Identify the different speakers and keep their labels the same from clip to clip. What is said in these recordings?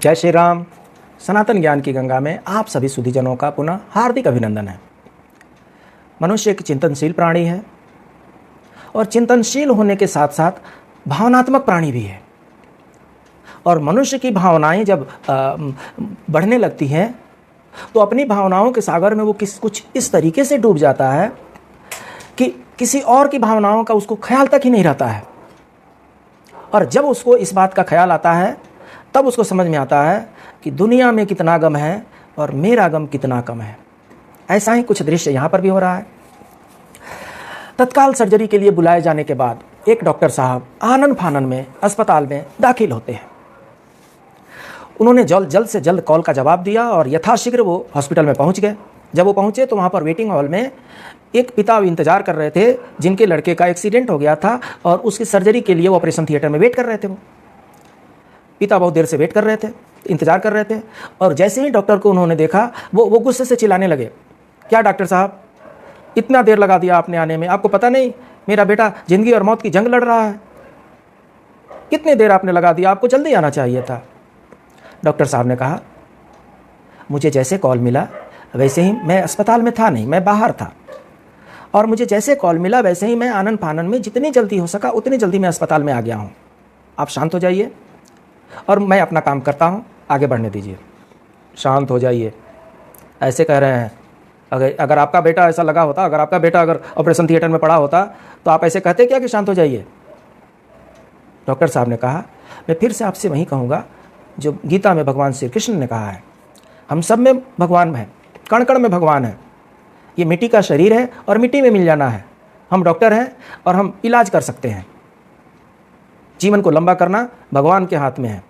Speaker 1: जय श्री राम। सनातन ज्ञान की गंगा में आप सभी सुधीजनों का पुनः हार्दिक अभिनंदन है। मनुष्य एक चिंतनशील प्राणी है और चिंतनशील होने के साथ साथ भावनात्मक प्राणी भी है। और मनुष्य की भावनाएं जब बढ़ने लगती हैं तो अपनी भावनाओं के सागर में वो कुछ इस तरीके से डूब जाता है कि किसी और की भावनाओं का उसको ख्याल तक ही नहीं रहता है। और जब उसको इस बात का ख्याल आता है तब उसको समझ में आता है कि दुनिया में कितना गम है और मेरा गम कितना कम है। ऐसा ही कुछ दृश्य यहाँ पर भी हो रहा है। तत्काल सर्जरी के लिए बुलाए जाने के बाद एक डॉक्टर साहब आनन फानन में अस्पताल में दाखिल होते हैं। उन्होंने जल्द से जल्द कॉल का जवाब दिया और यथाशीघ्र वो हॉस्पिटल में पहुँच गए। जब वो पहुँचे तो वहाँ पर वेटिंग हॉल में एक पिता इंतजार कर रहे थे जिनके लड़के का एक्सीडेंट हो गया था और उसकी सर्जरी के लिए वो ऑपरेशन थिएटर में वेट कर रहे थे। वो पिता बहुत देर से वेट कर रहे थे, इंतजार कर रहे थे और जैसे ही डॉक्टर को उन्होंने देखा वो गुस्से से चिल्लाने लगे, क्या डॉक्टर साहब इतना देर लगा दिया आपने आने में? आपको पता नहीं मेरा बेटा जिंदगी और मौत की जंग लड़ रहा है? कितनी देर आपने लगा दिया? आपको जल्दी आना चाहिए था। डॉक्टर साहब ने कहा, मुझे जैसे कॉल मिला वैसे ही, मैं अस्पताल में था नहीं, मैं बाहर था, और मुझे जैसे कॉल मिला वैसे ही मैं आनन फानन में जितनी जल्दी हो सका उतनी जल्दी मैं अस्पताल में आ गया हूँ। आप शांत हो जाइए और मैं अपना काम करता हूँ, आगे बढ़ने दीजिए। शांत हो जाइए ऐसे कह रहे हैं। अगर आपका बेटा ऐसा लगा होता, अगर आपका बेटा अगर ऑपरेशन थिएटर में पड़ा होता तो आप ऐसे कहते क्या कि शांत हो जाइए? डॉक्टर साहब ने कहा, मैं फिर से आपसे वही कहूँगा जो गीता में भगवान श्री कृष्ण ने कहा है, हम सब में भगवान है, कण कण में भगवान है। ये मिट्टी का शरीर है और मिट्टी में मिल जाना है। हम डॉक्टर हैं और हम इलाज कर सकते हैं। जीवन को लंबा करना भगवान के हाथ में है।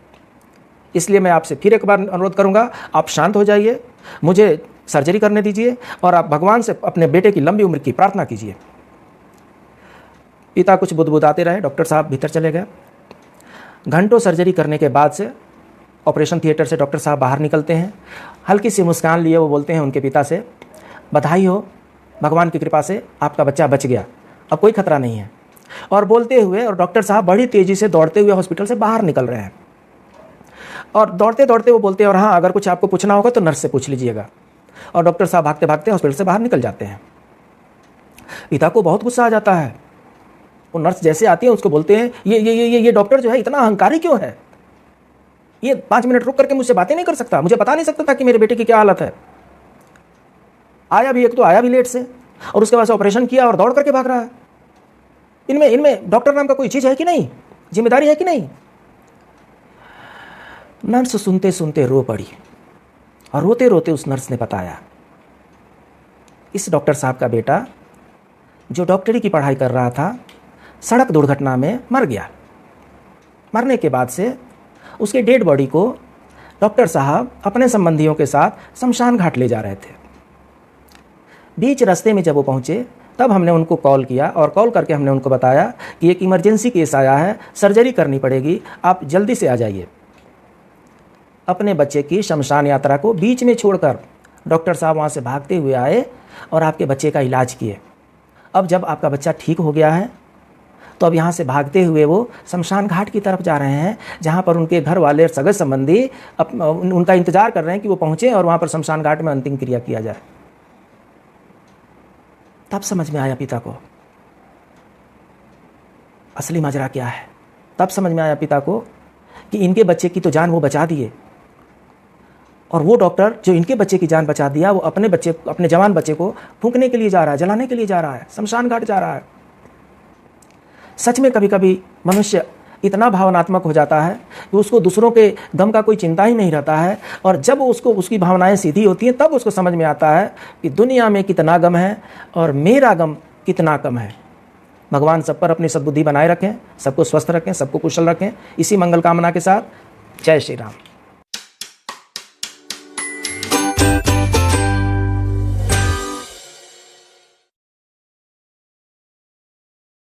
Speaker 1: इसलिए मैं आपसे फिर एक बार अनुरोध करूंगा, आप शांत हो जाइए, मुझे सर्जरी करने दीजिए और आप भगवान से अपने बेटे की लंबी उम्र की प्रार्थना कीजिए। पिता कुछ बुदबुदाते रहे, डॉक्टर साहब भीतर चले गए। घंटों सर्जरी करने के बाद से ऑपरेशन थिएटर से डॉक्टर साहब बाहर निकलते हैं। हल्की सी मुस्कान लिए वो बोलते हैं उनके पिता से, बधाई हो, भगवान की कृपा से आपका बच्चा बच गया, अब कोई खतरा नहीं है। और बोलते हुए और डॉक्टर साहब बड़ी तेज़ी से दौड़ते हुए हॉस्पिटल से बाहर निकल रहे हैं। और दौड़ते दौड़ते वो बोलते हैं, और हाँ, अगर कुछ आपको पूछना होगा तो नर्स से पूछ लीजिएगा। और डॉक्टर साहब भागते भागते हॉस्पिटल से बाहर निकल जाते हैं। पिता को बहुत गुस्सा आ जाता है। वो नर्स जैसे आती है उसको बोलते हैं, ये डॉक्टर जो है इतना अहंकारी क्यों है? ये 5 मिनट रुक करके मुझसे बातें नहीं कर सकता? मुझे बता नहीं सकता था कि मेरे बेटे की क्या हालत है? आया भी लेट से और उसके बाद से ऑपरेशन किया और दौड़ करके भाग रहा है। इनमें डॉक्टर नाम का कोई चीज़ है कि नहीं? जिम्मेदारी है कि नहीं? नर्स सुनते सुनते रो पड़ी और रोते रोते उस नर्स ने बताया, इस डॉक्टर साहब का बेटा जो डॉक्टरी की पढ़ाई कर रहा था सड़क दुर्घटना में मर गया। मरने के बाद से उसके डेड बॉडी को डॉक्टर साहब अपने संबंधियों के साथ शमशान घाट ले जा रहे थे। बीच रास्ते में जब वो पहुँचे तब हमने उनको कॉल किया और कॉल करके हमने उनको बताया कि एक इमरजेंसी केस आया है, सर्जरी करनी पड़ेगी, आप जल्दी से आ जाइए। अपने बच्चे की शमशान यात्रा को बीच में छोड़कर डॉक्टर साहब वहाँ से भागते हुए आए और आपके बच्चे का इलाज किए। अब जब आपका बच्चा ठीक हो गया है तो अब यहाँ से भागते हुए वो शमशान घाट की तरफ जा रहे हैं, जहाँ पर उनके घर वाले सगे संबंधी उनका इंतजार कर रहे हैं कि वो पहुँचे और वहाँ पर शमशान घाट में अंतिम क्रिया किया जाए। तब समझ में आया पिता को असली माजरा क्या है। तब समझ में आया पिता को कि इनके बच्चे की तो जान वो बचा दिए, और वो डॉक्टर जो इनके बच्चे की जान बचा दिया वो अपने जवान बच्चे को फूंकने के लिए जा रहा है, जलाने के लिए जा रहा है, शमशान घाट जा रहा है। सच में कभी कभी मनुष्य इतना भावनात्मक हो जाता है कि उसको दूसरों के गम का कोई चिंता ही नहीं रहता है, और जब उसकी भावनाएं सीधी होती हैं तब उसको समझ में आता है कि दुनिया में कितना गम है और मेरा गम कितना कम है। भगवान सब पर अपनी सद्बुद्धि बनाए रखें, सबको स्वस्थ रखें, सबको कुशल रखें। इसी मंगल कामना के साथ जय श्री राम।